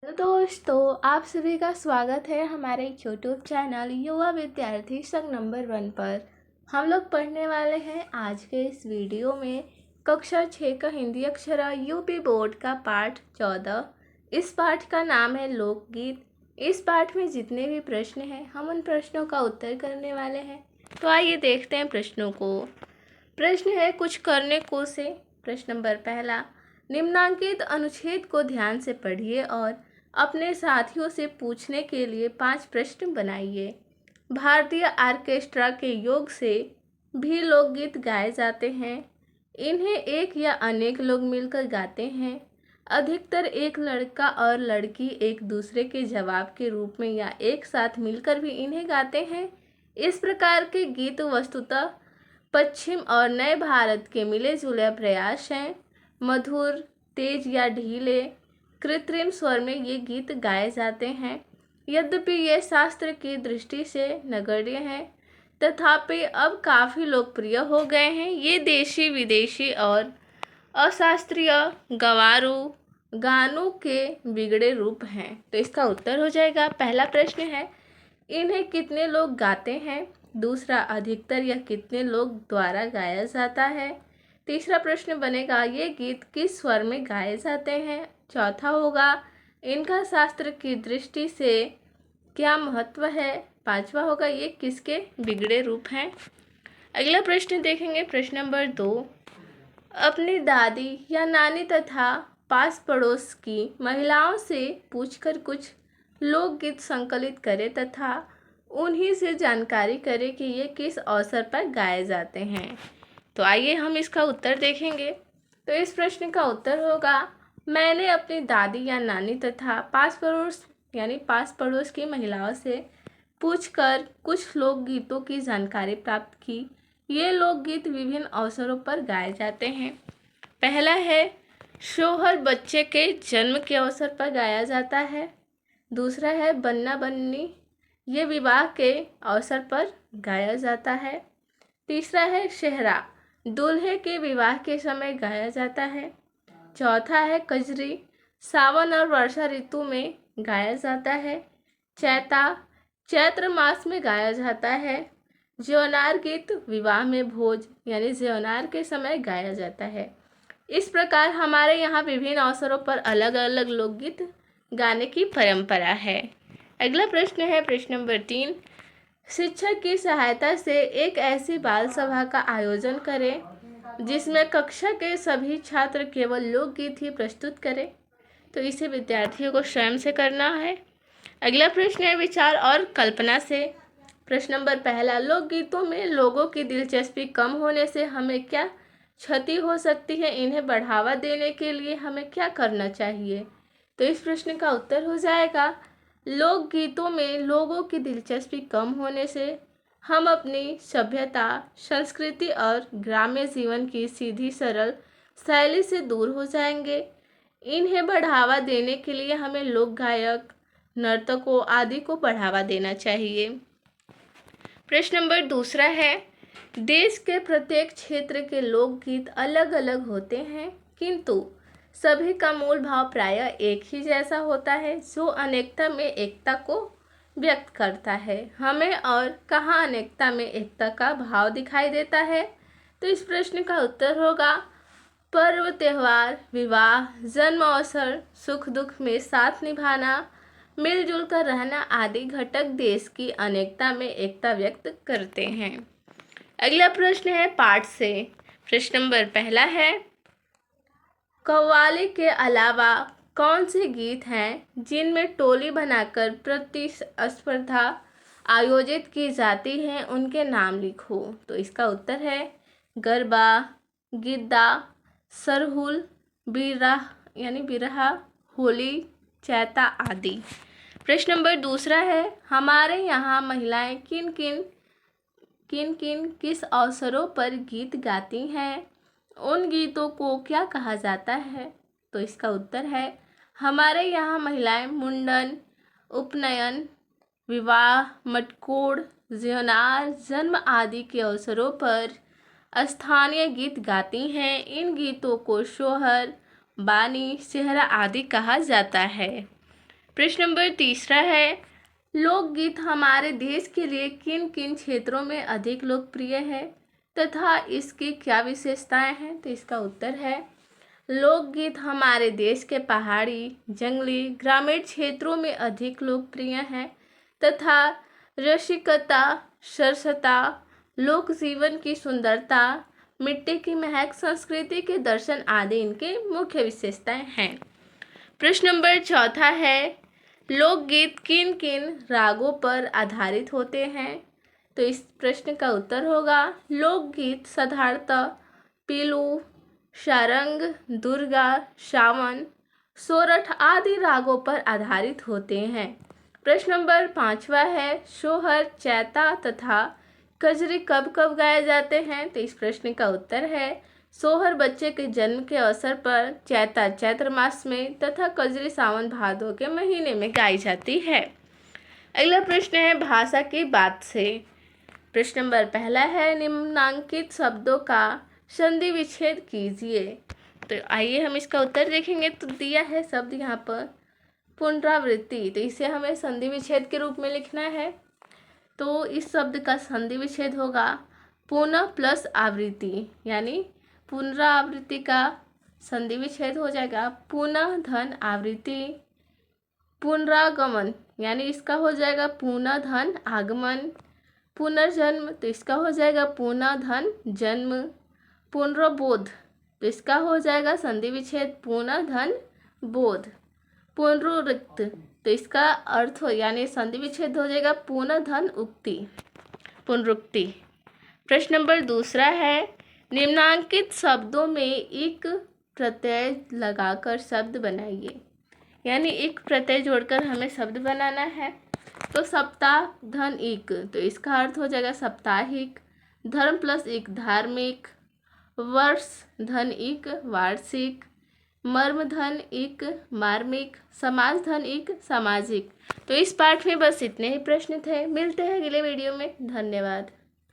तो दोस्तों, आप सभी का स्वागत है हमारे यूट्यूब चैनल युवा विद्यार्थी संघ नंबर 1 पर। हम लोग पढ़ने वाले हैं आज के इस वीडियो में कक्षा 6 का हिंदी अक्षरा यूपी बोर्ड का पाठ 14। इस पाठ का नाम है लोकगीत। इस पाठ में जितने भी प्रश्न हैं हम उन प्रश्नों का उत्तर करने वाले हैं। तो आइए देखते हैं प्रश्नों को। प्रश्न है कुछ करने को से। प्रश्न नंबर पहला, निम्नांकित अनुच्छेद को ध्यान से पढ़िए और अपने साथियों से पूछने के लिए 5 प्रश्न बनाइए। भारतीय ऑर्केस्ट्रा के योग से भी लोकगीत गाए जाते हैं। इन्हें एक या अनेक लोग मिलकर गाते हैं। अधिकतर एक लड़का और लड़की एक दूसरे के जवाब के रूप में या एक साथ मिलकर भी इन्हें गाते हैं। इस प्रकार के गीत वस्तुतः पश्चिम और नए भारत के मिले जुले प्रयास हैं। मधुर, तेज या ढीले कृत्रिम स्वर में ये गीत गाए जाते हैं। यद्यपि ये शास्त्र की दृष्टि से नगण्य हैं, तथापि अब काफ़ी लोकप्रिय हो गए हैं। ये देशी विदेशी और अशास्त्रीय गवारू गानों के बिगड़े रूप हैं। तो इसका उत्तर हो जाएगा। पहला प्रश्न है इन्हें कितने लोग गाते हैं। दूसरा, अधिकतर या कितने लोग द्वारा गाया जाता है। तीसरा प्रश्न बनेगा ये गीत किस स्वर में गाए जाते हैं। चौथा होगा इनका शास्त्र की दृष्टि से क्या महत्व है। पांचवा होगा ये किसके बिगड़े रूप हैं। अगला प्रश्न देखेंगे, प्रश्न नंबर 2। अपनी दादी या नानी तथा पास पड़ोस की महिलाओं से पूछकर कुछ लोकगीत संकलित करें तथा उन्हीं से जानकारी करें कि ये किस अवसर पर गाए जाते हैं। तो आइए हम इसका उत्तर देखेंगे। तो इस प्रश्न का उत्तर होगा मैंने अपनी दादी या नानी तथा पास पड़ोस की महिलाओं से पूछकर कुछ लोकगीतों की जानकारी प्राप्त की। ये लोकगीत विभिन्न अवसरों पर गाए जाते हैं। पहला है शोहर बच्चे के जन्म के अवसर पर गाया जाता है। दूसरा है बन्ना बन्नी, ये विवाह के अवसर पर गाया जाता है। तीसरा है सेहरा, दूल्हे के विवाह के समय गाया जाता है। चौथा है कजरी, सावन और वर्षा ऋतु में गाया जाता है। चैत्र मास में गाया जाता है। ज्योनार गीत विवाह में भोज यानी ज्योनार के समय गाया जाता है। इस प्रकार हमारे यहाँ विभिन्न अवसरों पर अलग अलग लोकगीत गाने की परंपरा है। अगला प्रश्न है प्रश्न नंबर 3। शिक्षक की सहायता से एक ऐसी बाल सभा का आयोजन करें जिसमें कक्षा के सभी छात्र केवल लोकगीत ही प्रस्तुत करें। तो इसे विद्यार्थियों को स्वयं से करना है। अगला प्रश्न है विचार और कल्पना से। प्रश्न नंबर पहला, लोकगीतों में लोगों की दिलचस्पी कम होने से हमें क्या क्षति हो सकती है। इन्हें बढ़ावा देने के लिए हमें क्या करना चाहिए। तो इस प्रश्न का उत्तर हो जाएगा लोकगीतों में लोगों की दिलचस्पी कम होने से हम अपनी सभ्यता, संस्कृति और ग्राम्य जीवन की सीधी सरल शैली से दूर हो जाएंगे। इन्हें बढ़ावा देने के लिए हमें लोक गायक, नर्तकों आदि को बढ़ावा देना चाहिए। प्रश्न नंबर दूसरा है देश के प्रत्येक क्षेत्र के लोकगीत अलग अलग होते हैं, किंतु सभी का मूल भाव प्रायः एक ही जैसा होता है जो अनेकता में एकता को व्यक्त करता है। हमें और कहाँ अनेकता में एकता का भाव दिखाई देता है। तो इस प्रश्न का उत्तर होगा पर्व, त्यौहार, विवाह, जन्म अवसर, सुख दुख में साथ निभाना, मिलजुल कर रहना आदि घटक देश की अनेकता में एकता व्यक्त करते हैं। अगला प्रश्न है पाठ से। प्रश्न नंबर पहला है कव्वाली के अलावा कौन से गीत हैं जिनमें टोली बनाकर प्रतिस्पर्धा आयोजित की जाती है, उनके नाम लिखो। तो इसका उत्तर है गरबा, गिद्दा, सरहुल, बिरहा, होली, चैता आदि। प्रश्न नंबर दूसरा है हमारे यहाँ महिलाएं किन किन किस अवसरों पर गीत गाती हैं, उन गीतों को क्या कहा जाता है। तो इसका उत्तर है हमारे यहाँ महिलाएं मुंडन, उपनयन, विवाह, मटकोड़, ज्योनार, जन्म आदि के अवसरों पर स्थानीय गीत गाती हैं। इन गीतों को सोहर, बानी, सेहरा आदि कहा जाता है। प्रश्न नंबर 3 है, लोकगीत हमारे देश के लिए किन किन क्षेत्रों में अधिक लोकप्रिय है तथा इसकी क्या विशेषताएं हैं? तो इसका उत्तर है, लोकगीत हमारे देश के पहाड़ी, जंगली, ग्रामीण क्षेत्रों में अधिक लोकप्रिय हैं तथा रसिकता, सरसता, लोक जीवन की सुंदरता, मिट्टी की महक, संस्कृति के दर्शन आदि इनके मुख्य विशेषताएं हैं। प्रश्न नंबर 4 है, लोकगीत किन किन रागों पर आधारित होते हैं? तो इस प्रश्न का उत्तर होगा, लोकगीत साधारणतः पीलू, सारंग, दुर्गा, सावन, सोरठ आदि रागों पर आधारित होते हैं। प्रश्न नंबर 5 है, सोहर, चैता तथा कजरी कब कब गाए जाते हैं? तो इस प्रश्न का उत्तर है, सोहर बच्चे के जन्म के अवसर पर चैता चैत्र मास में तथा कजरी सावन भादों के महीने में गाई जाती है। अगला प्रश्न है, भाषा की बात से। प्रश्न नंबर 1 है, निम्नांकित शब्दों का संधि विच्छेद कीजिए। तो आइए हम इसका उत्तर देखेंगे। तो दिया है शब्द यहाँ पर पुनरावृत्ति, तो इसे हमें संधि विच्छेद के रूप में लिखना है। तो इस शब्द का संधि विच्छेद होगा पुनः प्लस आवृत्ति, यानी पुनरावृत्ति का संधि विच्छेद हो जाएगा पुनः धन आवृत्ति। पुनरागमन यानी इसका हो जाएगा पुनः धन आगमन। पुनर्जन्म तो इसका हो जाएगा पुनः धन जन्म। पुनर्बोध तो इसका हो जाएगा संधि विच्छेद पुनः धन बोध। पुनरुक्त तो इसका अर्थ यानी संधि विच्छेद हो जाएगा पुनः धन उक्ति, पुनरुक्ति। प्रश्न नंबर 2 है, निम्नांकित शब्दों में एक प्रत्यय लगाकर शब्द बनाइए। यानी एक प्रत्यय जोड़कर हमें शब्द बनाना है। तो सप्ताह धन एक, तो इसका अर्थ हो जाएगा साप्ताहिक। धर्म प्लस एक धार्मिक। वर्ष धन एक वार्षिक। मर्म धन एक मार्मिक। समाज धन एक सामाजिक। तो इस पाठ में बस इतने ही प्रश्न थे। मिलते हैं अगले वीडियो में। धन्यवाद।